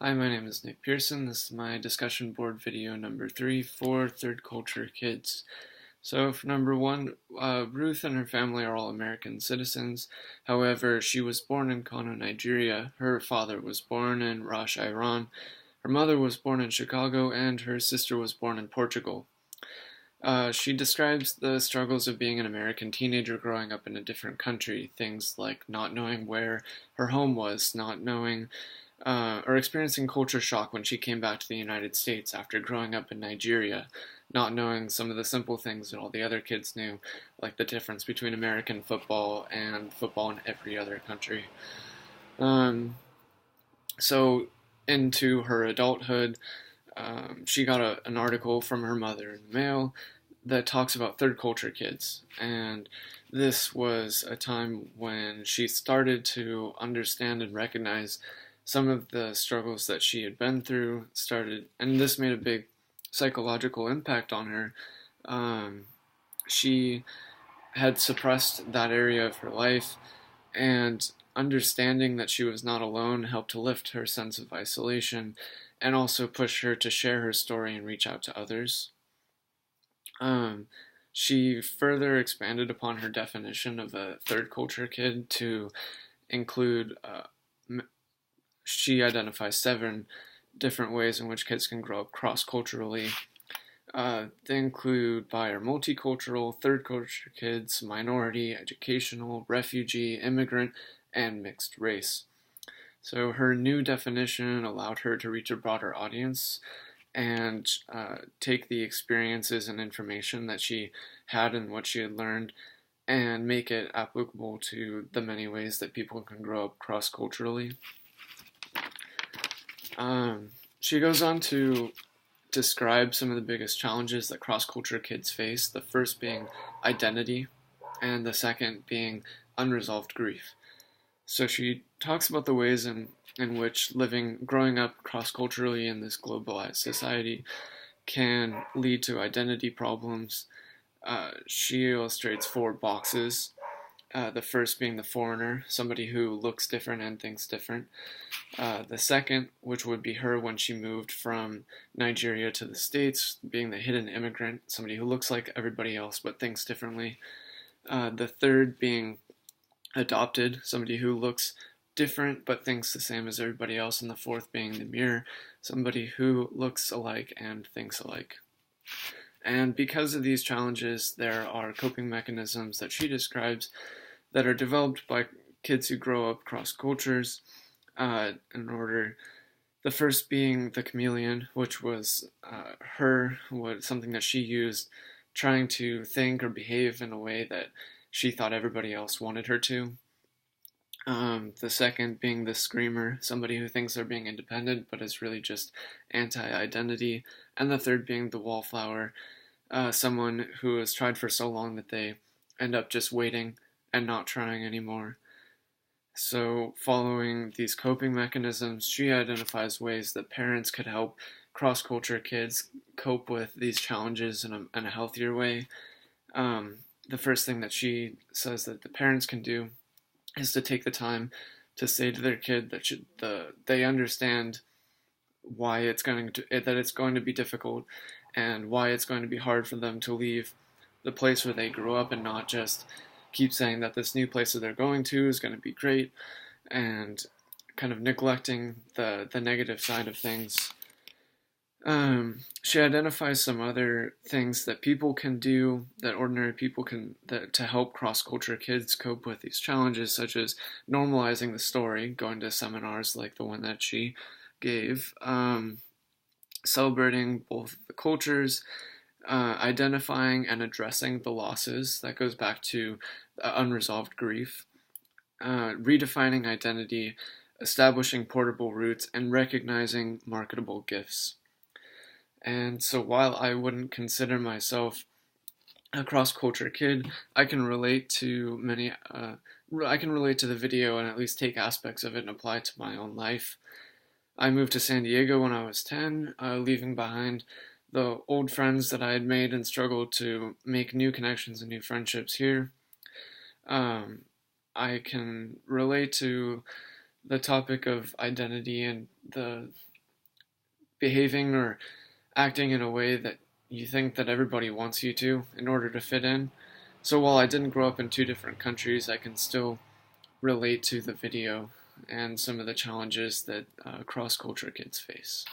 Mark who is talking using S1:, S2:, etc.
S1: Hi, my name is Nick Pearson. This is my discussion board video number 3 for third culture kids. So for number 1, Ruth and her family are all American citizens. However, she was born in Kano, Nigeria. Her father was born in Rosh, Iran. Her mother was born in Chicago, and her sister was born in Portugal. She describes the struggles of being an American teenager growing up in a different country, things like not knowing where her home was, not knowing or experiencing culture shock when she came back to the United States after growing up in Nigeria, not knowing some of the simple things that all the other kids knew, like the difference between American football and football in every other country. So, into her adulthood, she got an article from her mother in the mail that talks about third culture kids. And this was a time when she started to understand and recognize some of the struggles that she had been through, and this made a big psychological impact on her. She had suppressed that area of her life, and understanding that she was not alone helped to lift her sense of isolation and also push her to share her story and reach out to others. She further expanded upon her definition of a third culture kid to include, she identifies 7 different ways in which kids can grow up cross-culturally. They include bi or multicultural, third culture kids, minority, educational, refugee, immigrant, and mixed race. So her new definition allowed her to reach a broader audience and take the experiences and information that she had and what she had learned and make it applicable to the many ways that people can grow up cross-culturally. She goes on to describe some of the biggest challenges that cross-culture kids face, the first being identity, and the second being unresolved grief. So she talks about the ways in which growing up cross-culturally in this globalized society can lead to identity problems. She illustrates 4 boxes. The first being the foreigner, somebody who looks different and thinks different. The second, which would be her when she moved from Nigeria to the States, being the hidden immigrant, somebody who looks like everybody else but thinks differently. The third being adopted, somebody who looks different but thinks the same as everybody else. And the fourth being the mirror, somebody who looks alike and thinks alike. And because of these challenges, there are coping mechanisms that she describes that are developed by kids who grow up cross cultures in order. The first being the chameleon, which was something that she used, trying to think or behave in a way that she thought everybody else wanted her to. The second being the screamer, somebody who thinks they're being independent but is really just anti-identity. And the third being the wallflower, someone who has tried for so long that they end up just waiting and not trying anymore. So following these coping mechanisms, she identifies ways that parents could help cross-culture kids cope with these challenges in a healthier way. The first thing that she says that the parents can do is to take the time to say to their kid that they understand why it's going to be difficult and why it's going to be hard for them to leave the place where they grew up and not just keep saying that this new place that they're going to is going to be great and kind of neglecting the negative side of things. She identifies some other things that people can do, that ordinary people can, to help cross-culture kids cope with these challenges, such as normalizing the story, going to seminars like the one that she gave, celebrating both the cultures, identifying and addressing the losses. That goes back to unresolved grief, redefining identity, establishing portable roots, and recognizing marketable gifts. And so while I wouldn't consider myself a cross-culture kid, I can relate to the video and at least take aspects of it and apply it to my own life. I moved to San Diego when I was 10, leaving behind the old friends that I had made and struggled to make new connections and new friendships here. I can relate to the topic of identity and the behaving or acting in a way that you think that everybody wants you to in order to fit in. So while I didn't grow up in two different countries, I can still relate to the video and some of the challenges that cross-culture kids face.